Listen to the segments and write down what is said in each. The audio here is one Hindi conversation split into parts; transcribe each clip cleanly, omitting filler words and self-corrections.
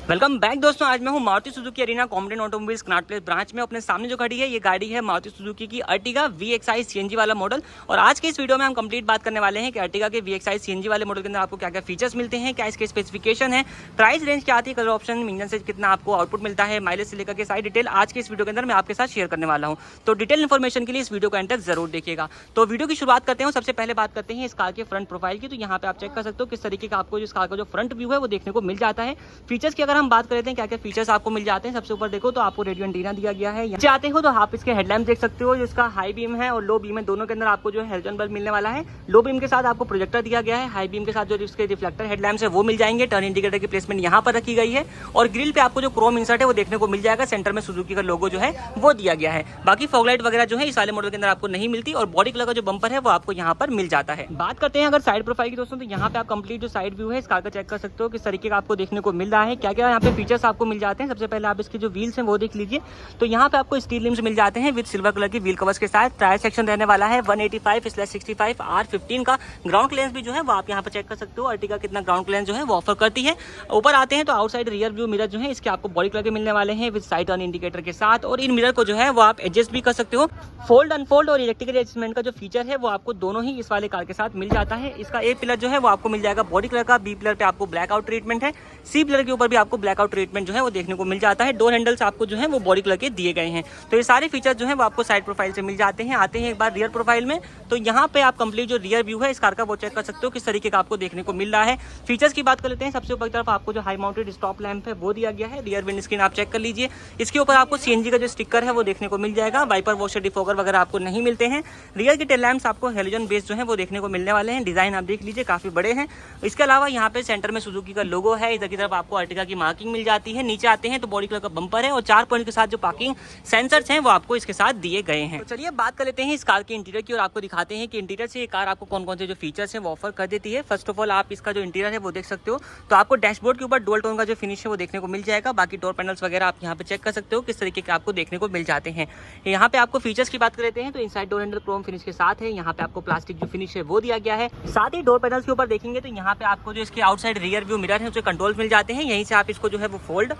वेलकम बैक दोस्तों। आज मैं हूं Maruti Suzuki Arena competent automobiles Connaught Place branch में। अपने सामने जो खड़ी है ये गाड़ी है मारुति सुजुकी की अर्टिगा VXI सीएनजी वाला मॉडल। और आज के इस वीडियो में हम कंप्लीट बात करने वाले हैं कि अर्टिगा के VXI सीएनजी वाले मॉडल के अंदर आपको क्या क्या फीचर्स मिलते हैं, क्या इसके स्पेसिफिकेशन है, प्राइस रेंज क्या आती है, कलर ऑप्शन, इंजन से कितना आपको आउटपुट मिलता है, माइलेज से लेकर के सारी डिटेल आज के इस वीडियो के अंदर मैं आपके साथ शेयर करने वाला हूँ। तो डिटेल इन्फॉर्मेशन के लिए इस वीडियो को एंड तक जरूर देखिएगा। तो वीडियो की शुरुआत करते हैं। सबसे पहले बात करते हैं इस कार के फ्रंट प्रोफाइल की। तो यहाँ पे आप चेक कर सकते हो किस तरीके का आपको इस कार का जो फ्रंट व्यू है वो देखने को मिल जाता है। फीचर्स की अगर हम बात करते हैं क्या फीचर्स आपको मिल जाते हैं, सबसे ऊपर देखो तो आपको रेडियो एंटीना दिया गया है। यहाँ आते हो तो आप इसके हेडलैम्प देख सकते हो, जिसका हाई बीम है और लो बीम है, दोनों के अंदर आपको जो है हेलोजन बल्ब मिलने वाला है। लो बीम के साथ आपको प्रोजेक्टर दिया गया है, हाई बीम के साथ जो इसके रिफ्लेक्टर हेडलैम्प है वो मिल जाएंगे। टर्न इंडिकेटर की प्लेसमेंट यहाँ पर रखी गई है और ग्रिल पे आपको जो क्रोम इंसर्ट है वो देखने को मिल जाएगा। सेंटर में सुजुकी का लोगो जो है वो दिया गया है। बाकी फॉग लाइट वगैरह जो है इस वाले मॉडल के अंदर आपको नहीं मिलती और बॉडी कलर का जो बम्पर है वो आपको यहाँ पर मिल जाता है। बात करते हैं अगर साइड प्रोफाइल की दोस्तों, तो यहाँ पे आप कंप्लीट जो साइड व्यू है इस कार का चेक कर सकते हो किस तरीके का आपको देखने को मिल रहा है, क्या क्या यहाँ पे फीचर्स आपको मिल जाते हैं। सबसे पहले आप इसके जो व्हील्स हैं वो देख लीजिए। तो यहाँ पे आपको स्टील रिम्स मिल जाते हैं विद सिल्वर कलर की व्हील कवर्स के साथ। टायर सेक्शन रहने वाला है 185/65 R15 का। ग्राउंड क्लियरेंस भी जो है वो आप यहाँ पे चेक कर सकते हो अर्टिगा कितना ग्राउंड क्लियरेंस जो है वो ऑफर करती है। ऊपर आते हैं तो आउटसाइड रियर व्यू मिरर जो है इसके आपको बॉडी कलर के मिलने वाले हैं विद साइड टर्न इंडिकेटर के साथ। और इन मिरर को जो है वो आप एडजस्ट भी कर सकते हो। फोल्ड अनफोल्ड और इलेक्ट्रिकल एडजस्टमेंट का जो फीचर है वो आपको दोनों ही इस वाले कार के साथ मिल जाता है। इसका ए पिलर जो है वो आपको मिल जाएगा बॉडी कलर का, बी पिलर पे आपको ब्लैक आउट ट्रीटमेंट है, सी पिलर के ऊपर भी आपको ब्लैक आउट ट्रीटमेंट जो है वो देखने को मिल जाता है। डोर हैंडल्स आपको जो है वो बॉडी कलर के दिए गए हैं। तो ये सारे फीचर जो है वो आपको साइड प्रोफाइल से मिल जाते हैं। आते हैं एक बार रियर प्रोफाइल में, तो यहाँ पे आप कंप्लीट जो रियर व्यू है इस कार का वो चेक कर सकते हो किस तरीके का आपको देखने को मिल रहा है। फीचर्स की बात कर लेते हैं। सबसे ऊपर की तरफ आपको जो हाई माउंटेड स्टॉप लैंप है वो दिया गया है। रियर विंड स्क्रीन आप चेक कर लीजिए, इसके ऊपर आपको सीएनजी का जो स्टिकर है वो देखने को मिल जाएगा। वाइपर वॉशर डिफोगर वगैरह आपको नहीं मिलते हैं। रियर के टेल लैंप्स आपको हेलोजन बेस जो है वो देखने को मिलने वाले हैं। डिजाइन आप देख लीजिए काफी बड़े हैं। इसके अलावा यहाँ पे सेंटर में सुजुकी का लोगो है। इधर की तरफ आपको अर्टिगा की मार्किंग मिल जाती है। नीचे आते हैं तो बॉडी कलर का बम्पर है और 4 पॉइंट के साथ जो पार्किंग सेंसर्स हैं वो आपको इसके साथ दिए गए हैं। तो चलिए बात कर लेते हैं इस कार के इंटीरियर की और आपको दिखाते हैं कि इंटीरियर से ये कार आपको कौन कौन से जो फीचर्स हैं वो ऑफर कर देती है। फर्स्ट ऑफ ऑल आप इसका जो इंटीरियर है वो देख सकते हो, तो आपको डैशबोर्ड के ऊपर डुअल टोन का जो फिनिश है वो देखने को मिल जाएगा। बाकी डोर पैनल्स वगैरह आप यहाँ पे चेक कर सकते हो किस तरीके के आपको देखने को मिल जाते हैं। यहाँ पे आपको फीचर्स की बात कर लेते हैं तो inside door handle Chrome finish के साथ है। यहाँ पे आपको प्लास्टिक जो फिनिश है वो दिया गया है। साथ ही डोर पैनल्स के ऊपर देखेंगे तो यहाँ पे आपको जो इसके आउटसाइड रियर व्यू मिरर है उसके कंट्रोल्स मिल जाते हैं। यहीं से आप इसको जो है वो फोल्ड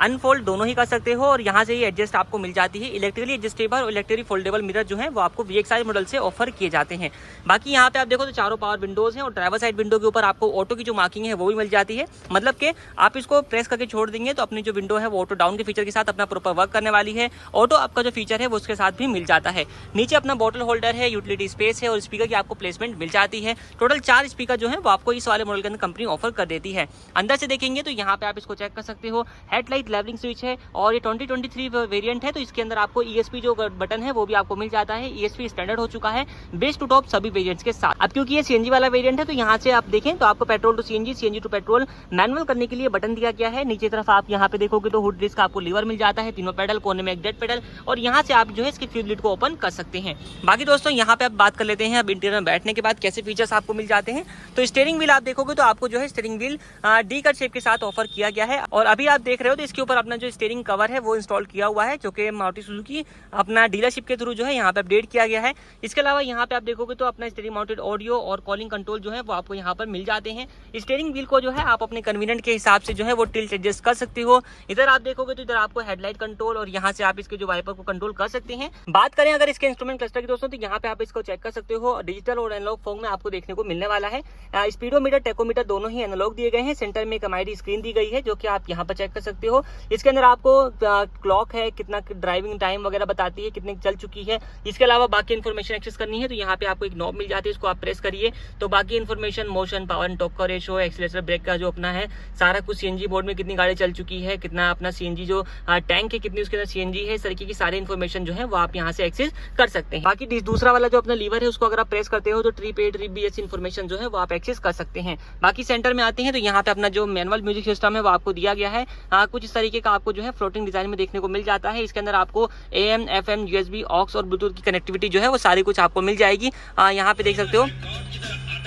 अनफोल्ड दोनों ही कर सकते हो और यहाँ से ही एडजस्ट आपको मिल जाती है। इलेक्ट्रिकली एडजस्टेबल और इलेक्ट्रिकली फोल्डेबल मिरर जो है वो आपको VXI मॉडल से ऑफर किए जाते हैं। बाकी यहाँ पे आप देखो तो चारों पावर विंडोज हैं और ड्राइवर साइड विंडो के ऊपर आपको ऑटो की जो मार्किंग है वो भी मिल जाती है। मतलब कि आप इसको प्रेस करके छोड़ देंगे तो अपनी जो विंडो है वो ऑटो डाउन के फीचर के साथ अपना प्रॉपर वर्क करने वाली है। ऑटो आपका जो फीचर है वो उसके साथ भी मिल जाता है। नीचे अपना बॉटल होल्डर है, यूटिलिटी स्पेस है और स्पीकर की आपको प्लेसमेंट मिल जाती है। टोटल 4 स्पीकर जो है वो आपको इस वाले मॉडल के अंदर कंपनी ऑफर कर देती है। अंदर से देखेंगे तो यहाँ पे आप इसको चेक कर सकते हो। हेडलाइट लेवलिंग स्विच है और ये 2023 वेरिएंट है तो इसके अंदर आपको ESP जो बटन है वो भी आपको मिल जाता है। ESP स्टैंडर्ड हो चुका है बेस टू टॉप सभी वेरिएंट्स के साथ। अब क्योंकि ये सीएनजी वाला वेरिएंट है तो यहाँ से आप देखें तो आपको petrol to CNG, CNG to petrol manual करने के लिए बटन दिया गया है। नीचे तरफ आप यहाँ पे देखोगे तो हुड डिस्क आपको लीवर मिल जाता है, तीनों पेडल, कोने में एक डेड पेडल और यहाँ से आप जो है इसकी फ्यूज लिड को ओपन कर सकते हैं। बाकी दोस्तों यहाँ पे आप बात कर लेते हैं अब इंटीरियर में बैठने के बाद कैसे फीचर्स आपको मिल जाते हैं। तो स्टीयरिंग व्हील आप देखोगे तो आपको जो है steering wheel D cut shape के साथ ऑफर किया गया है और अभी आप देख रहे हो तो इसके ऊपर अपना जो स्टीयरिंग कवर है वो इंस्टॉल किया हुआ है जो कि मारुति सुजुकी अपना डीलरशिप के थ्रू जो है यहाँ पे अपडेट किया गया है। इसके अलावा यहाँ पे आप देखोगे तो अपना स्टीयरिंग माउंटेड ऑडियो और कॉलिंग कंट्रोल जो है वो आपको यहाँ पर मिल जाते हैं। स्टीयरिंग व्हील को जो है आप अपने कन्वीनियंट के हिसाब से जो है वो टिल्ट एडजस्ट कर सकते हो। इधर आप देखोगे तो इधर आपको हेडलाइट कंट्रोल और यहाँ से आप इसके जो वाइपर को कंट्रोल कर सकते हैं। बात करें अगर इसके इंस्ट्रूमेंट क्लस्टर की दोस्तों तो यहाँ पे आप इसको चेक कर सकते हो। डिजिटल और एनालॉग फॉर्म में आपको देखने को मिलने वाला है। स्पीडोमीटर, टेकोमीटर दोनों ही एनालॉग दिए गए हैं। सेंटर में एक MID स्क्रीन दी गई है जो कि आप यहाँ पर चेक कर सकते हो। इसके अंदर आपको क्लॉक है, कितना ड्राइविंग टाइम वगैरह बताती है, कितनी चल चुकी है। इसके अलावा बाकी इन्फॉर्मेशन एक्सेस करनी है तो यहाँ पे आपको एक नॉब मिल जाती है, इसको आप प्रेस करिए तो बाकी information, motion, power and torque का रेशो, एक्सीलरेटर, ब्रेक का जो अपना है सारा कुछ, सीएनजी बोर्ड में कितनी गाड़ी चल चुकी है, कितना अपना सीएनजी जो टैंक है कितनी उसके अंदर सीएनजी है, इस तरीके की सारी इन्फॉर्मेशन जो है वो आप यहाँ से एक्सेस कर सकते हैं। बाकी दूसरा वाला जो अपना लीवर है उसको अगर आप प्रेस करते हो तो trip A, trip B information जो है वो आप एक्सेस कर सकते हैं। बाकी सेंटर में आते हैं तो यहाँ पे अपना जो मैनुअल म्यूजिक सिस्टम है वो आपको दिया गया है। कुछ इस तरीके का आपको जो है फ्लोटिंग डिजाइन में देखने को मिल जाता है। इसके अंदर आपको AM, FM, USB, ऑक्स और ब्लूटूथ की कनेक्टिविटी जो है वो सारी कुछ आपको मिल जाएगी। यहाँ पे देख सकते हो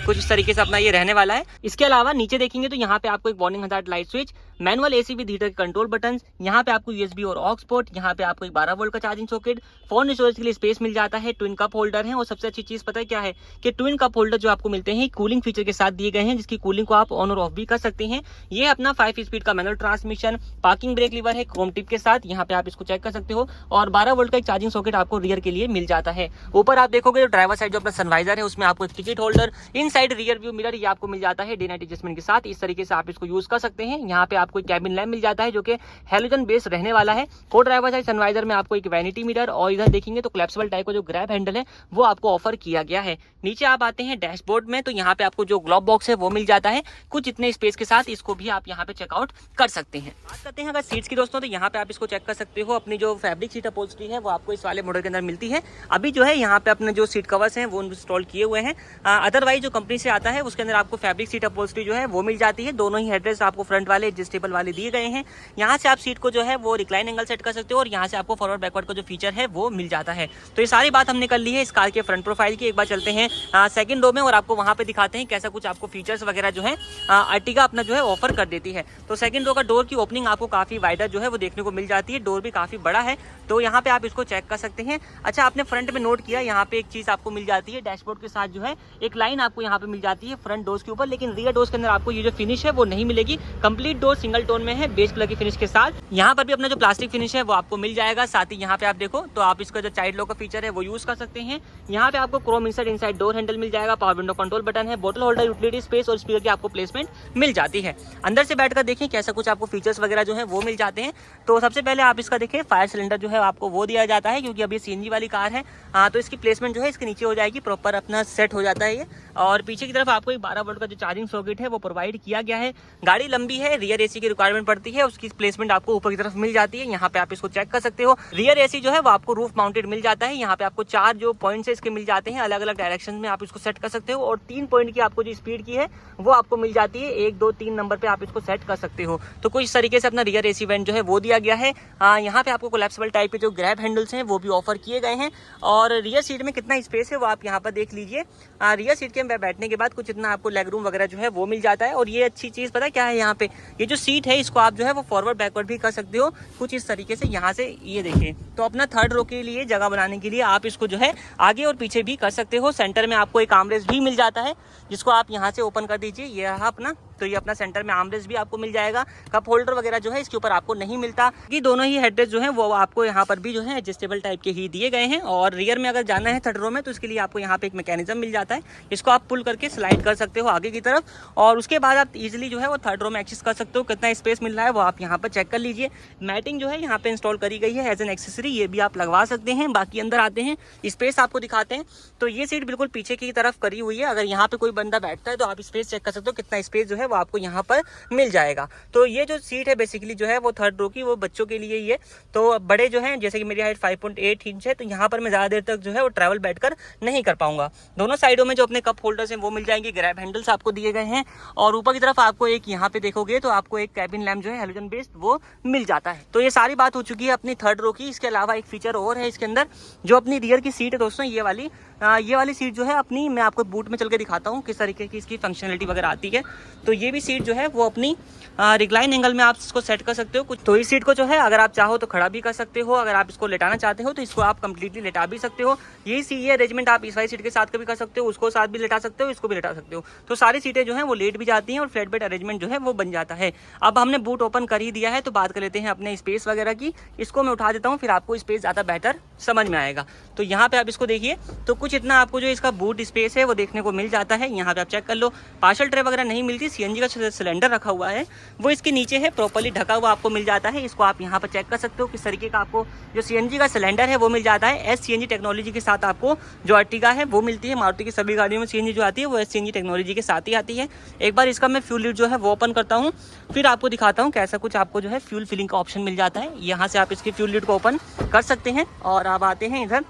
कुछ इस तरीके से अपना ये रहने वाला है। इसके अलावा नीचे देखेंगे तो यहाँ पे आपको एक warning hazard light switch, manual AC with heater के कंट्रोल बटन, यहाँ पे आपको यूएसबी और ऑक्स पोर्ट, यहाँ पे आपको एक 12 वोल्ट का चार्जिंग सॉकेट, फोन स्टोरेज के लिए स्पेस मिल जाता है, ट्विन कप होल्डर है और सबसे अच्छी चीज पता है क्या है कि ट्विन कप होल्डर जो आपको मिलते हैं कूलिंग फीचर के साथ दिए गए हैं, जिसकी कूलिंग को आप ऑन और ऑफ भी कर सकते हैं। ये अपना 5 स्पीड का manual transmission, parking brake lever है क्रोम टिप के साथ, यहाँ पे आप इसको चेक कर सकते हो और 12 वोल्ट का एक चार्जिंग सॉकेट आपको रियर के लिए मिल जाता है। ऊपर आप देखोगे जो ड्राइवर साइड जो अपना सनवाइजर है उसमें आपको एक टिकट होल्डर, इन साइड रियर व्यू मिरर ये आपको मिल जाता है डे नाइट एडजस्टमेंट के साथ। इस तरीके से आप इसको यूज कर सकते हैं। यहाँ पे आपको कैबिन लैम्प मिल जाता है जो कि हेलोजन बेस रहने वाला है। को ड्राइवर साइड सनवाइजर में आपको एक वैनिटी मिरर और इधर देखेंगे तो कोलैप्सिबल टाइप का जो ग्रैब हैंडल है वो आपको ऑफर किया गया है। नीचे आप आते हैं डैशबोर्ड में तो यहाँ पे आपको जो ग्लोब बॉक्स है वो मिल जाता है कुछ इतने स्पेस के साथ, इसको भी आप यहाँ पे चेकआउट कर सकते हैं। बात करते हैं अगर सीट्स की दोस्तों, तो यहाँ पे आप इसको चेक कर सकते हो। अपनी जो फैब्रिक सीट अपहोल्स्ट्री है वो आपको इस वाले मॉडल के अंदर मिलती है। अभी जो है यहाँ पे अपने जो सीट कवर्स हैं वो इंस्टॉल किए हुए हैं। अदरवाइज जो कंपनी से आता है उसके अंदर आपको फैब्रिक सीट अपहोल्स्ट्री जो है वो मिल जाती है। दोनों ही हेडरेस्ट आपको फ्रंट वाले एडजस्टेबल वाले दिए गए हैं। यहाँ से आप सीट को जो है वो रिक्लाइन एंगल सेट कर सकते हो और यहाँ से आपको फॉरवर्ड बैकवर्ड का जो फीचर है वो मिल जाता है। तो ये सारी बात हमने कर ली है इस कार के फ्रंट प्रोफाइल की। एक बार चलते हैं सेकंड रो में और आपको वहाँ पे दिखाते हैं कैसा कुछ आपको फीचर्स वगैरह जो है अर्टिगा अपना जो है ऑफर कर देती है। तो सेकंड रो का डोर की ओपनिंग आपको काफी वाइडर जो है वो देखने को मिल जाती है। डोर भी काफी बड़ा है तो यहाँ पे आप इसको चेक कर सकते हैं। अच्छा, आपने फ्रंट में नोट किया यहाँ पे एक चीज आपको मिल जाती है डैशबोर्ड के साथ जो है एक लाइन आपको यहाँ पे मिल जाती है फ्रंट डोर्स के ऊपर, लेकिन रियर डोर्स के अंदर आपको ये जो फिनिश है वो नहीं मिलेगी। कंप्लीट डोर सिंगल टोन में है बेज कलर की फिनिश के साथ। यहाँ पर भी अपना जो प्लास्टिक फिनिश है वो आपको मिल जाएगा। साथ ही यहाँ पे आप देखो तो आप इसका जो चाइल्ड लॉक का फीचर है वो यूज कर सकते हैं। यहाँ पे आपको क्रोम इनसाइड डोर हैंडल मिल जाएगा, पावर विंडो कंट्रोल बटन है, बोतल होल्डर, यूटिलिटी स्पेस और स्पीकर की आपको प्लेसमेंट मिल जाती है। अंदर से बैठकर देखें कैसा कुछ आपको फीचर्स वगैरह जो है वो मिल जाते हैं। तो सबसे पहले आप इसका देखें फायर सिलेंडर जो है आपको वो दिया जाता है क्योंकि अभी सीएनजी वाली कार है। तो इसकी प्लेसमेंट जो है इसके नीचे हो जाएगी, प्रॉपर अपना सेट हो जाता है ये। और पीछे की तरफ आपको एक 12 वोल्ट का जो चार्जिंग सॉकेट है वो प्रोवाइड किया गया है। गाड़ी लंबी है, रियर एसी की रिक्वायरमेंट पड़ती है, उसकी प्लेसमेंट आपको ऊपर की तरफ मिल जाती है। यहाँ पे आप इसको चेक कर सकते हो। रियर एसी जो है वो आपको रूफ माउंटेड मिल जाता है। यहाँ पे आपको 4 जो पॉइंट्स है इसके मिल जाते हैं, अलग अलग डायरेक्शन में आप इसको सेट कर सकते हो और 3 पॉइंट की आपको जो स्पीड की है वो आपको मिल जाती है। 1 2 3 नंबर पे आप इसको सेट कर सकते हो। तो कुछ इस तरीके से अपना रियर एसी वेंट जो है वो दिया गया है। यहाँ पे आपको कोलैप्सिबल टाइप के जो ग्रैब हैंडल्स हैं वो भी ऑफर किए गए हैं। और रियर सीट में कितना स्पेस है वो आप यहाँ पर देख लीजिए। रियर सीट के बैठने के बाद कुछ इतना आपको लेग रूम वगैरह जो है वो मिल जाता है। और ये अच्छी चीज पता है क्या है, यहाँ पे ये जो सीट है इसको आप जो है वो फॉरवर्ड बैकवर्ड भी कर सकते हो कुछ इस तरीके से। यहाँ से ये देखिए तो अपना थर्ड रो के लिए जगह बनाने के लिए आप इसको जो है आगे और पीछे भी कर सकते हो। सेंटर में आपको एक आर्मरेस्ट भी मिल जाता है जिसको आप यहाँ से ओपन कर दीजिए, ये रहा अपना। तो ये अपना सेंटर में आर्मरेस्ट भी आपको मिल जाएगा। कप होल्डर वगैरह जो है इसके ऊपर आपको नहीं मिलता। ये दोनों ही हेडरेस्ट जो है वो आपको यहाँ पर भी जो है एडजस्टेबल टाइप के ही दिए गए हैं। और रियर में अगर जाना है थर्ड रो में तो इसके लिए आपको यहाँ पे एक मैकेनिज्म मिल जाता है, इसको आप पुल करके स्लाइड कर सकते हो आगे की तरफ और उसके बाद आप इजीली जो है वो थर्ड रो में एक्सेस कर सकते हो। कितना स्पेस मिल रहा है वो आप यहाँ पर चेक कर लीजिए। मैटिंग जो है यहाँ पे इंस्टॉल करी गई है एज एन एक्सेसरी, ये भी आप लगवा सकते हैं। बाकी अंदर आते हैं, स्पेस आपको दिखाते हैं। तो ये सीट बिल्कुल पीछे की तरफ करी हुई है। अगर यहाँ पे कोई बंदा बैठता है तो आप स्पेस चेक कर सकते हो, कितना स्पेस जो है वो आपको यहाँ पर मिल जाएगा। तो ये जो सीट है बेसिकली जो है वो थर्ड रो की वो बच्चों के लिए ही है। तो बड़े जो हैं जैसे कि मेरी हाइट 5.8 इंच है तो यहाँ पर मैं ज़्यादा देर तक जो है वो ट्रैवल बैठकर नहीं कर पाऊंगा। दोनों साइडों में जो अपने कप होल्डर्स हैं वो मिल जाएंगे, ग्रैब हैंडल्स आपको दिए गए हैं। और ऊपर की तरफ आपको एक यहाँ पे देखोगे तो आपको एक कैबिन लैम्प जो है हेलोजन बेस्ड वो मिल जाता है। तो ये सारी बात हो चुकी है अपनी थर्ड रो की। इसके अलावा एक फीचर और है इसके अंदर, जो अपनी रियर की सीट है दोस्तों ये वाली सीट जो है अपनी, मैं आपको बूट में चल के दिखाता हूँ किस तरीके की इसकी फंक्शनलिटी वगैरह आती है। तो ये भी सीट जो है वो अपनी रिक्लाइन एंगल में आप इसको सेट कर सकते हो कुछ। तो इस सीट को जो है अगर आप चाहो तो खड़ा भी कर सकते हो, अगर आप इसको लेटाना चाहते हो तो इसको आप कंप्लीटली लेटा भी सकते हो। ये अरेंजमेंट आप इस वाली सीट के साथ कभी कर सकते हो, उसको साथ भी लेटा सकते हो, इसको भी लेटा सकते हो। तो सारी सीटें जो है वो लेट भी जाती हैं और फ्लैट बेड अरेंजमेंट जो है वो बन जाता है। अब हमने बूट ओपन कर ही दिया है तो बात कर लेते हैं अपने स्पेस वगैरह की। इसको मैं उठा देता हूँ, फिर आपको स्पेस ज़्यादा बेहतर समझ में आएगा। तो यहाँ पे आप इसको देखिए तो कुछ इतना आपको जो इसका बूट स्पेस है वो देखने को मिल जाता है। यहाँ पे आप चेक कर लो, पार्सल ट्रे वगैरह नहीं मिलती, सीएनजी का सिलेंडर रखा हुआ है वो इसके नीचे है, प्रॉपर्ली ढका हुआ आपको मिल जाता है। इसको आप यहाँ पर चेक कर सकते हो किस तरीके का आपको जो सीएनजी का सिलेंडर है वो मिल जाता है। एससीएनजी टेक्नोलॉजी के साथ आपको जो अर्टिगा है वो मिलती है। मारुति की सभी गाड़ियों में सीएनजी जो आती है वो एससीएनजी टेक्नोलॉजी के साथ ही आती है। एक बार इसका मैं फ्यूल लिड जो है वो ओपन करता हूँ, फिर आपको दिखाता हूँ कैसा कुछ आपको जो है फ्यूल फिलिंग का ऑप्शन मिल जाता है। यहाँ से आप इसकी फ्यूल लिड को ओपन कर सकते हैं और आप आते हैं इधर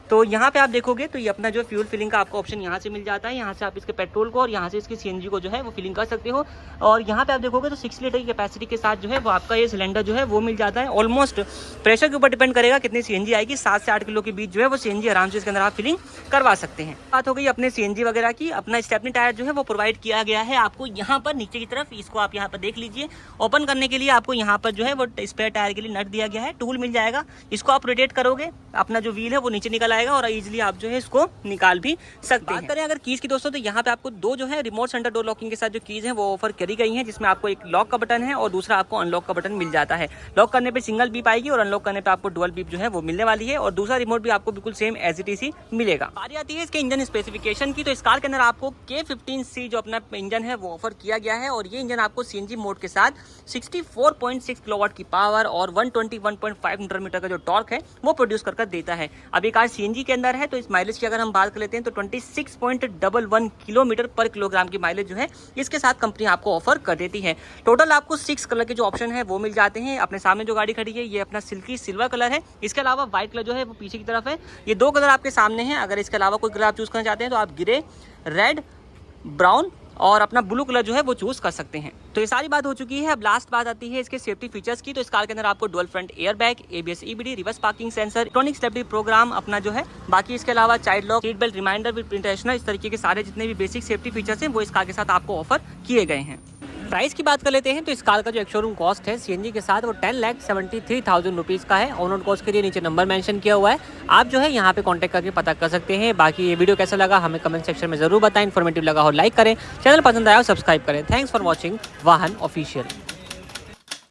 तो यहाँ पे आप देखोगे तो ये अपना जो फ्यूल फिलिंग का आपको ऑप्शन यहाँ से मिल जाता है। यहाँ से आप इसके पेट्रोल को और यहाँ से इसकी सीएनजी को जो है वो फिलिंग कर सकते हो। और यहाँ पे आप देखोगे तो 6 लीटर की कैपेसिटी के साथ जो है वो आपका ये सिलेंडर जो है वो मिल जाता है। ऑलमोस्ट प्रेशर के ऊपर डिपेंड करेगा कितनी सीएनजी आएगी, 7 से 8 किलो के बीच जो है वो सीएनजी आराम से इसके अंदर आप फिलिंग करवा सकते हैं। बात हो गई अपने सीएनजी वगैरह की। अपना स्टेपनी टायर जो है वो प्रोवाइड किया गया है आपको यहाँ पर नीचे की तरफ। इसको आप यहाँ पर देख लीजिए। ओपन करने के लिए आपको यहाँ पर जो है वो स्पेयर टायर के लिए नट दिया गया है, टूल मिल जाएगा। इसको आप रोटेट करोगे, अपना जो व्हील है वो नीचे निकल आएगा और इजीली आप जो है इसको निकाल भी सकते हैं। बात करें अगर कीज की दोस्तों, तो यहाँ पे आपको दो जो है रिमोट सेंटर डोर लॉकिंग के साथ जो कीज है वो ऑफर करी गई है, जिसमें आपको एक लॉक का बटन है और दूसरा आपको अनलॉक का बटन मिल जाता है। लॉक करने पे सिंगल बीप आएगी और अनलॉक करने पे आपको डुअल बीप जो है वो मिलने वाली है। और दूसरा रिमोट भी आपको बिल्कुल सेम एज इट इज मिलेगा। बारी आती है इसके इंजन स्पेसिफिकेशन की। तो इस कार के अंदर आपको K15C जो अपना इंजन है वो ऑफर किया गया है और ये इंजन आपको सीएनजी मोड के साथ 64.6 किलोवाट की पावर और 121.5 न्यूटन मीटर का जो टॉर्क है वो प्रोड्यूस कर देता है। अब ये कार सीएनजी के अंदर है तो इस माइलेज की अगर हम बात कर लेते हैं तो 26.11 किलोमीटर पर किलोग्राम की माइलेज जो है इसके साथ कंपनी आपको ऑफर कर देती है। टोटल आपको 6 कलर के जो ऑप्शन है वो मिल जाते हैं। अपने सामने जो गाड़ी खड़ी है ये अपना सिल्की सिल्वर कलर है। इसके अलावा व्हाइट कलर जो है वो पीछे की तरफ है। ये 2 कलर आपके सामने हैं। अगर इसके अलावा कोई कलर आप चूज करना चाहते हैं तो आप ग्रे, रेड, ब्राउन और अपना ब्लू कलर जो है वो चूज कर सकते हैं। तो ये सारी बात हो चुकी है। अब लास्ट बात आती है इसके सेफ्टी फीचर्स की। तो इस कार के अंदर आपको dual front air bag, ABS EBD, reverse parking sensor, electronic stability program अपना जो है, बाकी इसके अलावा child lock, seat belt reminder with intentional, इस तरीके के सारे जितने भी बेसिक सेफ्टी फीचर्स हैं वो इस कार के साथ आपको ऑफर किए गए हैं। प्राइस की बात कर लेते हैं तो इस कार का जो एक शोरूम कॉस्ट है सीएनजी के साथ वो 10,73,000 रुपीज़ का है। ऑन रोड कॉस्ट के लिए नीचे नंबर मेंशन किया हुआ है, आप जो है यहाँ पे कांटेक्ट करके पता कर सकते हैं। बाकी ये वीडियो कैसा लगा हमें कमेंट सेक्शन में जरूर बताएं। इन्फॉर्मेटिव लगा हो लाइक करें, चैनल पसंद आया हो सब्सक्राइब करें। थैंक्स फॉर वॉचिंग वाहन ऑफिशियल।